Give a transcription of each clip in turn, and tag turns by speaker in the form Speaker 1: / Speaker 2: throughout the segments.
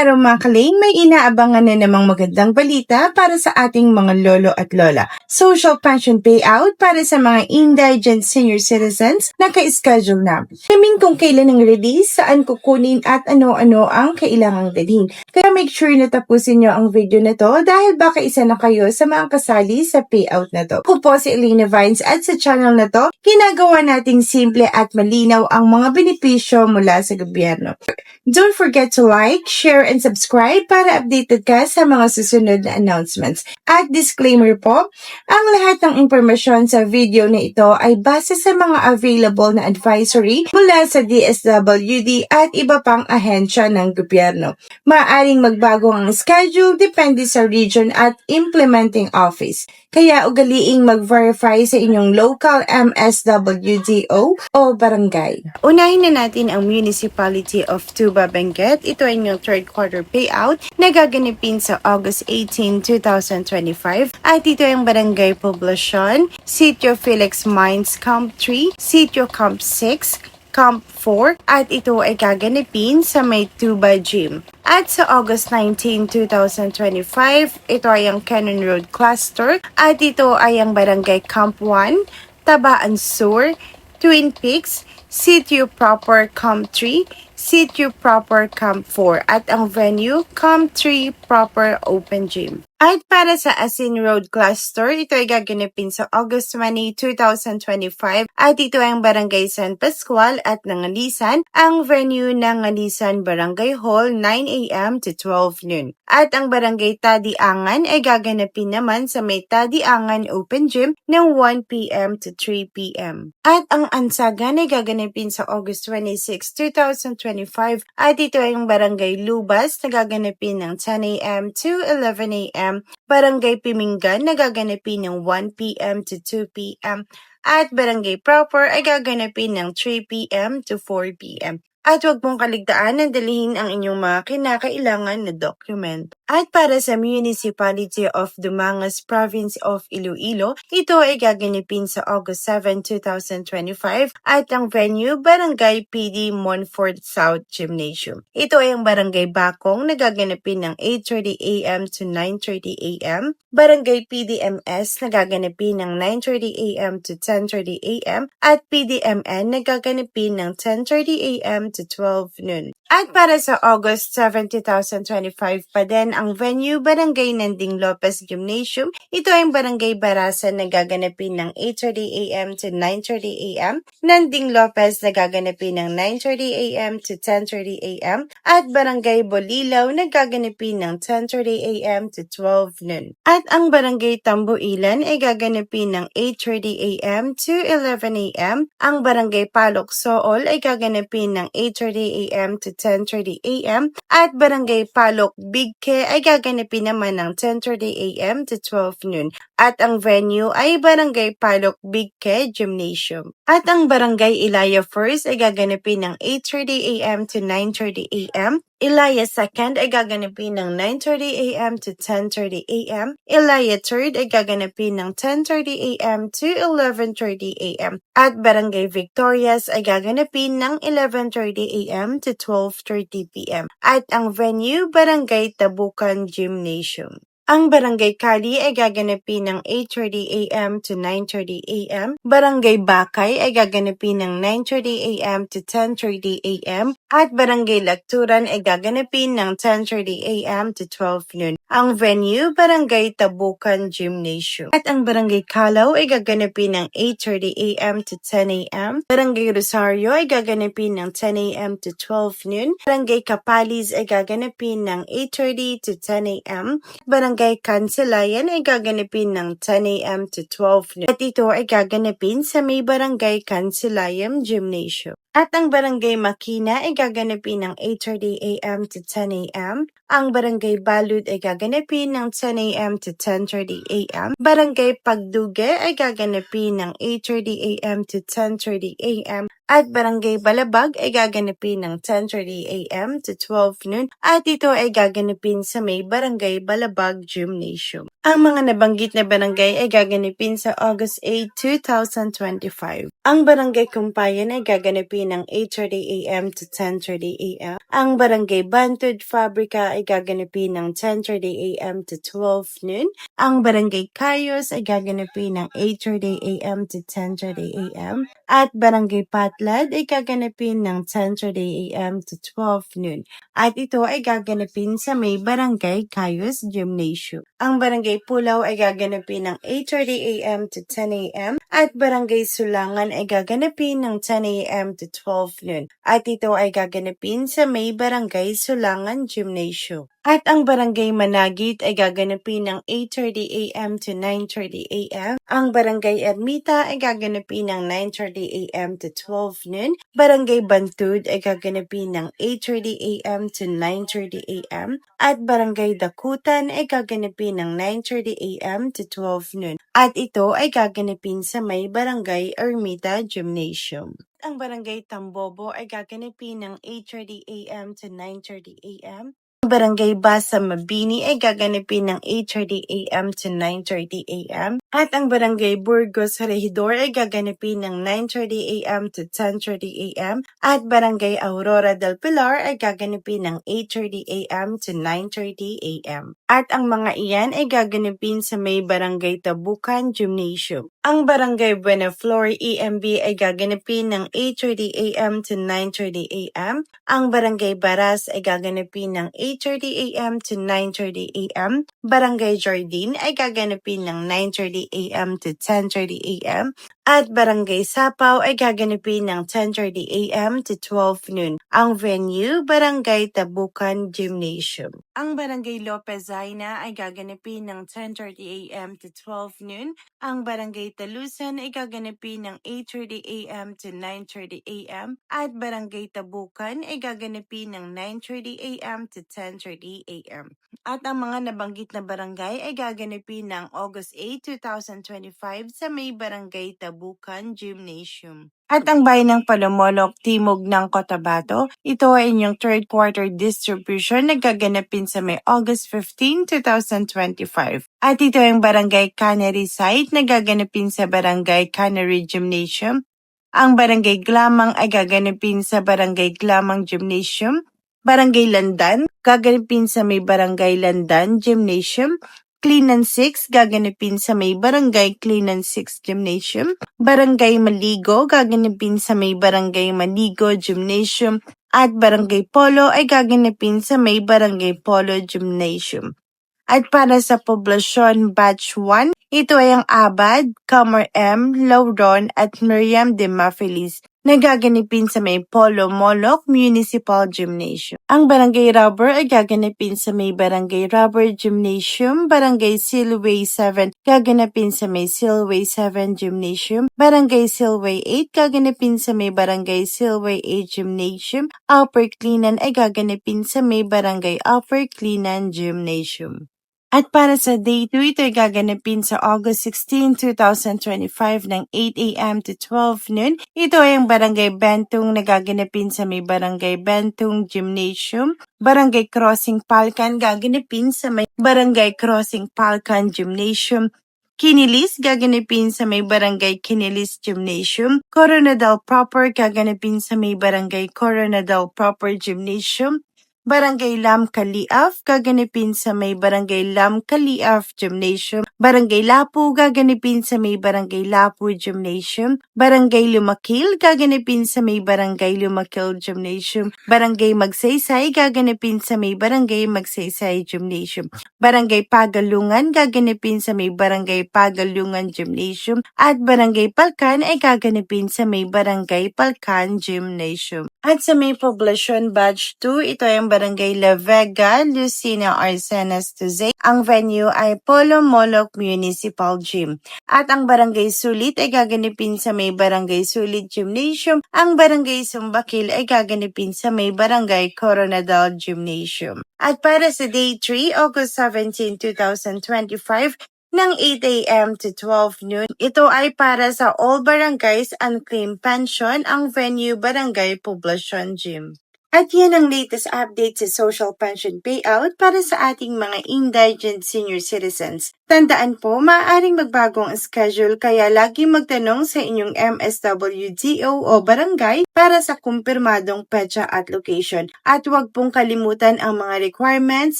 Speaker 1: araw mga kaling, may inaabangan na namang magandang balita para sa ating mga lolo at lola. Social pension payout para sa mga indigent senior citizens na ka-schedule na. Alamin kung kailan ang release, saan kukunin at ano-ano ang kailangang dalhin. Kaya make sure na tapusin nyo ang video na to dahil baka isa na kayo sa mga kasali sa payout na to. Ako po si Elena Vines at sa channel na to, ginagawa nating simple at malinaw ang mga benepisyo mula sa gobyerno. Don't forget to like, share, and subscribe para updated ka sa mga susunod na announcements. At disclaimer po, ang lahat ng impormasyon sa video na ito ay base sa mga available na advisory mula sa DSWD at iba pang ahensya ng gobyerno. Maaaring magbago ang schedule depende sa region at implementing office. Kaya ugaliing mag-verify sa inyong local MSWDO o barangay. Unahin na natin ang Municipality of Tuba, Benguet. Ito ay inyong third quarter payout na gaganapin sa August 18, 2025. At ito ay ang Barangay Poblacion, Sitio Felix Mines Camp 3, Sitio Camp 6, Camp 4 at ito ay gaganapin sa may Tuba Gym. At sa August 19, 2025, ito ay ang Cannon Road Cluster at ito ay ang Barangay Camp 1, Tabaan Sur, Twin Peaks, Sitio Proper Camp 3, Sitio Proper Camp 4 at ang venue Camp 3 Proper Open Gym. At para sa Asin Road Cluster, ito ay gaganapin sa August 20, 2025 at ito ay ang Barangay San Pascual at Nangalisan, ang venue ng Ngalisan Barangay Hall 9 a.m. to 12 noon. At ang Barangay Tadiangan ay gaganapin naman sa may Tadiangan Open Gym ng 1 p.m. to 3 p.m. At ang Ansagan ay gaganapin sa August 26, 2025 at ito ay ang Barangay Lubas na gaganapin ng 10 a.m. to 11 a.m. Barangay Pimingan na gaganapin ng 1 p.m. to 2 p.m. at Barangay Proper ay gaganapin ng 3 p.m. to 4 p.m. At huwag mong kaligtaan na dalhin ang inyong mga kinakailangan na document. At para sa Municipality of Dumangas, Province of Iloilo, ito ay gaganapin sa August 7, 2025 at ang venue, Barangay PD Monfort South Gymnasium. Ito ay ang Barangay Bakong na gaganapin ng 8:30 a.m. to 9:30 a.m. Barangay PDMS na gaganapin ng 9:30 a.m. to 10:30 a.m. at PDMN na gaganapin ng 10:30 a.m. to 12 noon. At para sa August 7, 2025 pa din ang venue, Barangay Nanding Lopez Gymnasium. Ito ay ang Barangay Barasan na gaganapin ng 8:30 a.m. to 9:30 a.m. Nanding Lopez na gaganapin ng 9:30 a.m. to 10:30 a.m. at Barangay Bolilaw na gaganapin ng 10:30 a.m. to 12 noon. At ang Barangay Tambuilan ay gaganapin ng 8:30 a.m. to 11 a.m. Ang Barangay Palok Sool ay gaganapin ng 8:30 a.m. to 10:30 a.m. at Barangay Palok Bigke ay gaganapin naman ng 10:30 a.m. to 12 noon. At ang venue ay Barangay Palok Bigke Gymnasium. At ang Barangay Ilaya First ay gaganapin ng 8:30 a.m. to 9:30 a.m. Ilaya 2nd ay gaganapin ng 9:30 a.m. to 10:30 a.m. Ilaya 3rd ay gaganapin ng 10:30 a.m. to 11:30 a.m. At Barangay Victorias ay gaganapin ng 11:30 a.m. to 12:30 p.m. At ang venue, Barangay Tabukan Gymnasium. Ang Barangay Kali ay gaganapin ng 8:30 a.m. to 9:30 a.m. Barangay Bakay ay gaganapin ng 9:30 a.m. to 10:30 a.m. At Barangay Lagturan ay gaganapin ng 10:30 a.m. to 12 noon. Ang venue, Barangay Tabukan Gymnasium. At ang Barangay Kalaw ay gaganapin ng 8:30 a.m. to 10 a.m. Barangay Rosario ay gaganapin ng 10 a.m. to 12 noon. Barangay Capalis ay gaganapin ng 8:30 to 10 a.m. Barangay Kanselayan ay gaganapin ng 10 a.m. to 12 noon. At ito ay gaganapin sa may Barangay Kanselayan Gymnasium. At ang Barangay Makina ay gaganapin ng 8:30 a.m. to 10 a.m. Ang Barangay Balud ay gaganapin ng 10 a.m. to 10:30 a.m. Barangay Pagduge ay gaganapin ng 8:30 a.m. to 10:30 a.m. At Barangay Balabag ay gaganapin ng 10:30 a.m. to 12 noon at ito ay gaganapin sa may Barangay Balabag Gymnasium. Ang mga nabanggit na barangay ay gaganapin sa August 8, 2025. Ang Barangay Kumpayan ay gaganapin ng 8:30 a.m. to 10:30 a.m. Ang Barangay Bantud Fabrica ay gaganapin ng 10:30 a.m. to 12 noon. Ang Barangay Cayos ay gaganapin ng 8:30 a.m. to 10:30 a.m. At Barangay Patlad ay gaganapin ng 10:30 a.m. to 12 noon. At ito ay gaganapin sa may Barangay Cayos Gymnasium. Ang Barangay Pulaw ay gaganapin ng 8:30 a.m. to 10 a.m. At Barangay Sulangan ay gaganapin ng 10 a.m. to 12 noon. At ito ay gaganapin sa may Barangay Sulangan Gymnasium. At ang Barangay Managit ay gaganapin ng 8:30 a.m. to 9:30 a.m. Ang Barangay Ermita ay gaganapin ng 9:30 a.m. to 12 noon. Barangay Bantud ay gaganapin ng 8:30 a.m. to 9:30 a.m. At Barangay Dakutan ay gaganapin ng 9:30 a.m. to 12 noon. At ito ay gaganapin sa may Barangay Ermita Gymnasium. Ang Barangay Tambobo ay gaganapin ng 8:30 a.m. to 9:30 a.m. Barangay Basa Mabini ay gaganapin ng 8:30 a.m. to 9:30 a.m. At ang Barangay Burgos Regidor ay gaganapin ng 9:30 a.m. to 10:30 a.m. At Barangay Aurora del Pilar ay gaganapin ng 8:30 a.m. to 9:30 a.m. At ang mga iyan ay gaganapin sa may Barangay Tabukan Gymnasium. Ang Barangay Buenaflor EMB ay gaganapin ng 8:30 a.m. to 9:30 a.m. Ang Barangay Baras ay gaganapin ng 8:30 a.m. to 9:30 a.m. Barangay Jardine ay gaganapin ng 9:30 a.m. to 10:30 a.m. At Barangay Sapaw ay gaganapin ng 10:30 a.m. to 12 noon. Ang venue, Barangay Tabukan Gymnasium. Ang Barangay Lopez Zaina ay gaganapin ng 10:30 a.m. to 12 noon. Ang Barangay Talusan ay gaganapin ng 8:30 a.m. to 9:30 a.m. At Barangay Tabukan ay gaganapin ng 9:30 a.m. to 10:30 a.m. At ang mga nabanggit na barangay ay gaganapin ng August 8, 2025 sa may Barangay Tabukan Gymnasium. At ang bayan ng Palomolok, timog ng Cotabato, ito ay inyong third quarter distribution na gaganapin sa may August 15, 2025. At ito ay ang Barangay Cannery site na gaganapin sa Barangay Cannery Gymnasium. Ang Barangay Glamang ay gaganapin sa Barangay Glamang Gymnasium. Barangay Landan, gaganapin sa may Barangay Landan Gymnasium. Cleanan 6, gaganapin sa may Barangay Cleanan 6 Gymnasium. Barangay Maligo, gaganapin sa may Barangay Maligo Gymnasium. At Barangay Polo ay gaganapin sa may Barangay Polo Gymnasium. At para sa poblasyon Batch 1, ito ay ang Abad, Camar M, Lauron at Miriam de Mafelis na gaganapin sa may Polo Moloc Municipal Gymnasium. Ang Barangay Rubber ay gaganapin sa may Barangay Rubber Gymnasium. Barangay Silway 7 gaganapin sa may Silway 7 Gymnasium. Barangay Silway 8 gaganapin sa may Barangay Silway 8 Gymnasium. Upper Cleanan ay gaganapin sa may Barangay Upper Cleanan Gymnasium. At para sa Day 2, ito ay gaganapin sa August 16, 2025 ng 8 a.m. to 12 noon. Ito ay ang Barangay Bentong na gaganapin sa may Barangay Bentong Gymnasium. Barangay Crossing Palcan gaganapin sa may Barangay Crossing Palcan Gymnasium. Kinilis gaganapin sa may Barangay Kinilis Gymnasium. Coronadal Proper gaganapin sa may Barangay Coronadal Proper Gymnasium. Barangay Lam Kaliaf, gaganapin sa may Barangay Lam Kaliaf Gymnasium. Barangay Lapu, gaganapin sa may Barangay Lapu Gymnasium. Barangay Lumakil, gaganapin sa may Barangay Lumakil Gymnasium. Barangay Magsaysay, gaganapin sa may Barangay Magsaysay Gymnasium. Barangay Pagalungan, gaganapin sa may Barangay Pagalungan Gymnasium. At Barangay Palcan ay gaganapin sa may Barangay Palcan Gymnasium. At sa may poblasyon Batch 2, ito ay ang Barangay La Vega, Lucina Arsenas Tuzay. Ang venue ay Polo Moloc Municipal Gym. At ang Barangay Sulit ay gaganapin sa may Barangay Sulit Gymnasium. Ang Barangay Sumbakil ay gaganapin sa may Barangay Coronadal Gymnasium. At para sa Day 3, August 17, 2025, ng 8 a.m. to 12 noon. Ito ay para sa all barangays unclaimed pension, ang venue Barangay Poblacion Gym. At yan ang latest update sa social pension payout para sa ating mga indigent senior citizens. Tandaan po, maaaring magbago ang schedule kaya lagi magtanong sa inyong MSWDO o barangay para sa kumpirmadong petsa at location. At huwag pong kalimutan ang mga requirements,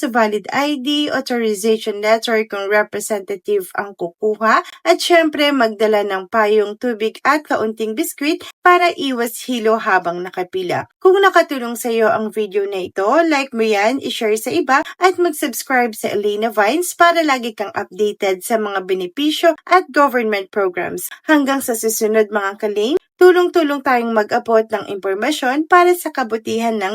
Speaker 1: valid ID, authorization letter kung representative ang kukuha, at syempre magdala ng payong tubig at kaunting biskwit para iwas hilo habang nakapila. Kung nakatulong sa iyo ang video na ito, like mo yan, i-share sa iba, at mag-subscribe sa Elena Vines para lagi kang updated sa mga benepisyo at government programs. Hanggang sa susunod mga kaling, tulong-tulong tayong mag-abot ng impormasyon para sa kabutihan ng